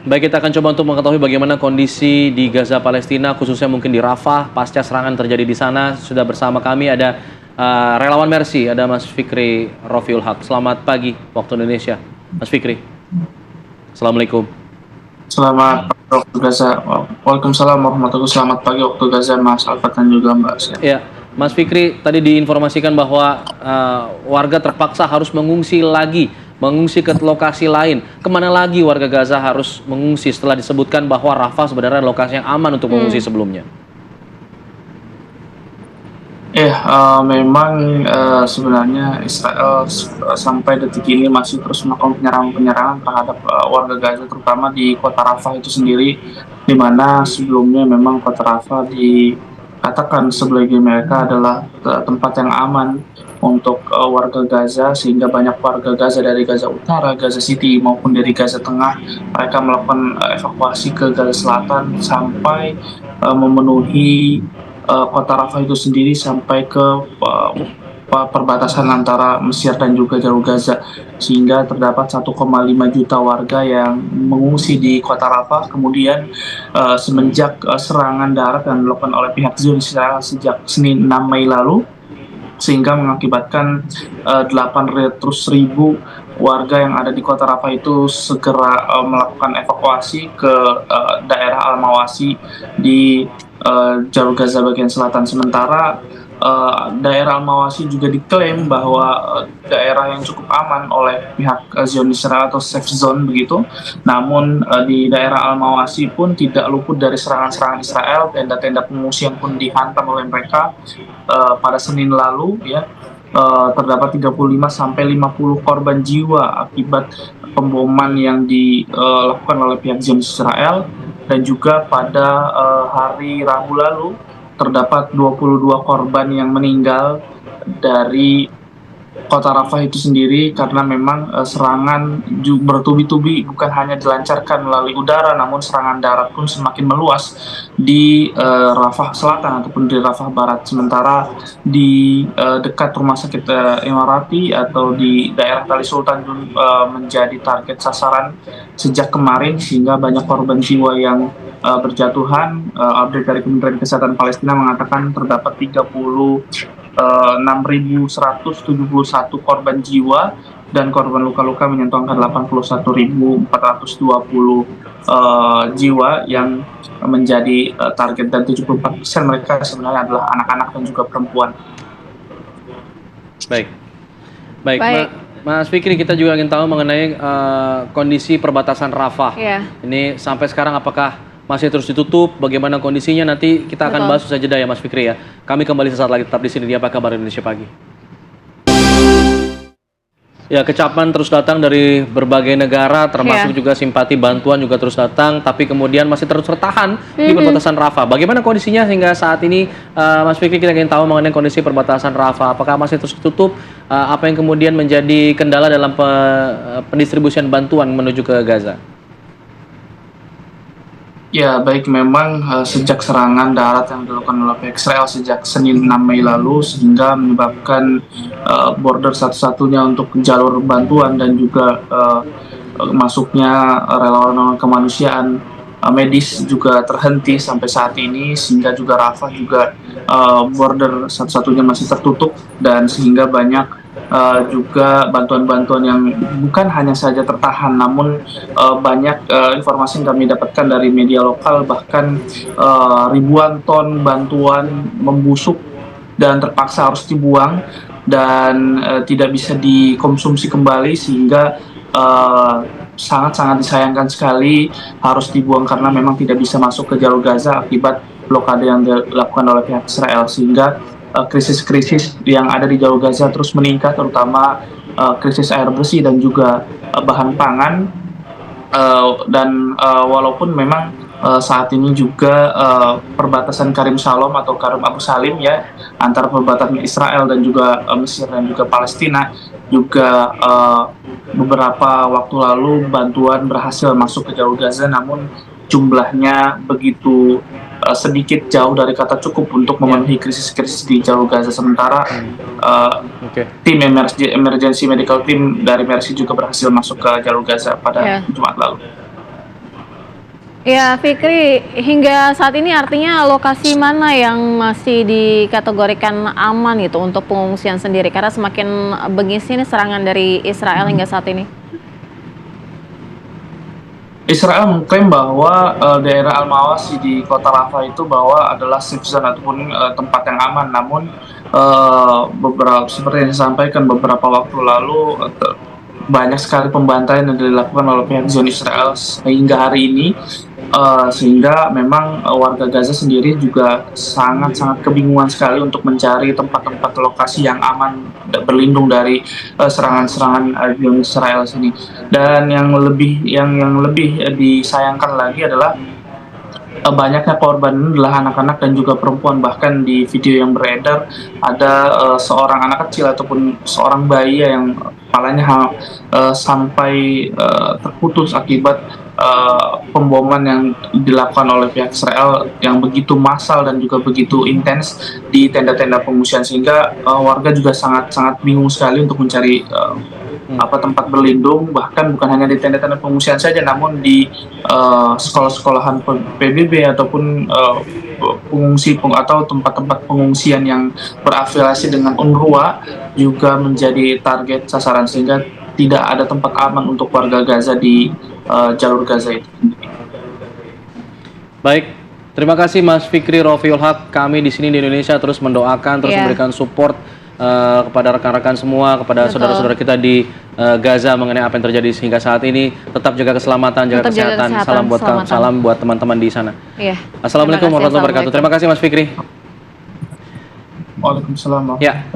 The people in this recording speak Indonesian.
Baik, kita akan coba untuk mengetahui bagaimana kondisi di Gaza Palestina, khususnya mungkin di Rafah, pasca serangan terjadi di sana. Sudah bersama kami ada relawan Mercy, ada Mas Fikri Rofiul Haq. Selamat pagi waktu Indonesia, Mas Fikri. Assalamualaikum. Selamat pagi waktu Gaza. Waalaikumsalam warahmatullahi wabarakatuh. Selamat pagi waktu Gaza, Mas Alfat dan juga Mbak Asia. Ya, Mas Fikri, tadi diinformasikan bahwa warga terpaksa harus mengungsi ke lokasi lain. Kemana lagi warga Gaza harus mengungsi setelah disebutkan bahwa Rafah sebenarnya lokasi yang aman untuk mengungsi sebelumnya? Memang sebenarnya Israel sampai detik ini masih terus melakukan penyerangan terhadap warga Gaza, terutama di kota Rafah itu sendiri, di mana sebelumnya memang kota Rafah dikatakan sebagai mereka adalah tempat yang aman untuk warga Gaza, sehingga banyak warga Gaza dari Gaza Utara, Gaza City maupun dari Gaza Tengah mereka melakukan evakuasi ke Gaza Selatan sampai memenuhi kota Rafah itu sendiri sampai ke perbatasan antara Mesir dan juga Jalur Gaza, sehingga terdapat 1,5 juta warga yang mengungsi di kota Rafah. Kemudian semenjak serangan darat yang dilakukan oleh pihak Zionis sejak Senin 6 Mei lalu, sehingga mengakibatkan 800.000 warga yang ada di kota Rafah itu segera melakukan evakuasi ke daerah Al-Mawasi di Jalur Gaza bagian selatan. Sementara daerah Al-Mawasi juga diklaim bahwa daerah yang cukup aman oleh pihak Zionis Israel atau safe zone begitu. Namun di daerah Al-Mawasi pun tidak luput dari serangan-serangan Israel. Tenda-tenda pengungsian pun dihantam oleh mereka. Pada Senin lalu ya, terdapat 35 sampai 50 korban jiwa akibat pemboman yang dilakukan oleh pihak Zionis Israel. Dan juga pada hari Rabu lalu terdapat 22 korban yang meninggal dari kota Rafah itu sendiri, karena memang serangan bertubi-tubi bukan hanya dilancarkan melalui udara, namun serangan darat pun semakin meluas di Rafah Selatan ataupun di Rafah Barat. Sementara di dekat rumah sakit Emirati atau di daerah Tali Sultan menjadi target sasaran sejak kemarin, sehingga banyak korban jiwa yang berjatuhan. Update dari Kementerian Kesehatan Palestina mengatakan terdapat 6.171 korban jiwa dan korban luka-luka menyentuh angka 81.420 jiwa yang menjadi target, dan 74% mereka sebenarnya adalah anak-anak dan juga perempuan. Baik. Mas Fikri, kita juga ingin tahu mengenai kondisi perbatasan Rafah. Ini sampai sekarang apakah masih terus ditutup? Bagaimana kondisinya? Nanti kita akan bahas usai jeda ya Mas Fikri ya. Kami kembali sesaat lagi, tetap di sini di Apa Kabar Indonesia Pagi. Ya, kecaman terus datang dari berbagai negara, termasuk juga simpati bantuan juga terus datang, tapi kemudian masih terus tertahan di perbatasan Rafah. Bagaimana kondisinya hingga saat ini, Mas Fikri? Kita ingin tahu mengenai kondisi perbatasan Rafah. Apakah masih terus ditutup? Apa yang kemudian menjadi kendala dalam pendistribusian bantuan menuju ke Gaza? Ya, baik, memang sejak serangan darat yang dilakukan oleh pihak Israel sejak Senin 6 Mei lalu, sehingga menyebabkan border satu-satunya untuk jalur bantuan dan juga masuknya relawan kemanusiaan medis juga terhenti sampai saat ini, sehingga juga Rafah juga border satu-satunya masih tertutup, dan sehingga banyak juga bantuan-bantuan yang bukan hanya saja tertahan, namun banyak informasi yang kami dapatkan dari media lokal, bahkan ribuan ton bantuan membusuk dan terpaksa harus dibuang dan tidak bisa dikonsumsi kembali, sehingga sangat-sangat disayangkan sekali harus dibuang karena memang tidak bisa masuk ke Jalur Gaza akibat blokade yang dilakukan oleh pihak Israel, sehingga krisis-krisis yang ada di Jalur Gaza terus meningkat, terutama krisis air bersih dan juga bahan pangan. Walaupun memang saat ini juga perbatasan Karim Shalom atau Karim Abu Salim ya, antara perbatasan Israel dan juga Mesir dan juga Palestina, juga beberapa waktu lalu bantuan berhasil masuk ke Jalur Gaza, namun jumlahnya begitu sedikit, jauh dari kata cukup untuk memenuhi krisis-krisis di Jalur Gaza. Sementara tim emergency medical team dari Mercy juga berhasil masuk ke Jalur Gaza pada Jumat lalu. Ya, Fikri, hingga saat ini artinya lokasi mana yang masih dikategorikan aman gitu untuk pengungsian sendiri? Karena semakin bengis ini serangan dari Israel hingga saat ini. Israel mengklaim bahwa daerah Al-Mawasi di kota Rafah itu bahwa adalah safe zone ataupun tempat yang aman. Namun beberapa seperti yang disampaikan beberapa waktu lalu banyak sekali pembantaian yang dilakukan oleh pihak Zionis Israel hingga hari ini, sehingga memang warga Gaza sendiri juga sangat-sangat kebingungan sekali untuk mencari tempat-tempat lokasi yang aman berlindung dari serangan-serangan Zionis Israel sini. Dan yang lebih disayangkan lagi adalah banyaknya korban adalah anak-anak dan juga perempuan. Bahkan di video yang beredar ada seorang anak kecil ataupun seorang bayi yang kepalanya sampai terputus akibat pemboman yang dilakukan oleh pihak Israel yang begitu massal dan juga begitu intens di tenda-tenda pengungsian, sehingga warga juga sangat-sangat bingung sekali untuk mencari tempat berlindung, bahkan bukan hanya di tenda-tenda pengungsian saja, namun di sekolah-sekolahan PBB ataupun atau tempat-tempat pengungsian yang berafiliasi dengan UNRWA juga menjadi target sasaran, sehingga tidak ada tempat aman untuk warga Gaza di jalur Gaza itu. Baik, terima kasih Mas Fikri Rofiul Haq. Kami di sini di Indonesia terus mendoakan, terus memberikan support kepada rekan-rekan semua, kepada saudara-saudara kita di Gaza mengenai apa yang terjadi hingga saat ini. Tetap jaga keselamatan, jaga kesehatan. Salam buat teman-teman di sana. Iya. Assalamualaikum warahmatullahi wabarakatuh. Terima kasih Mas Fikri. Waalaikumsalam. Ya.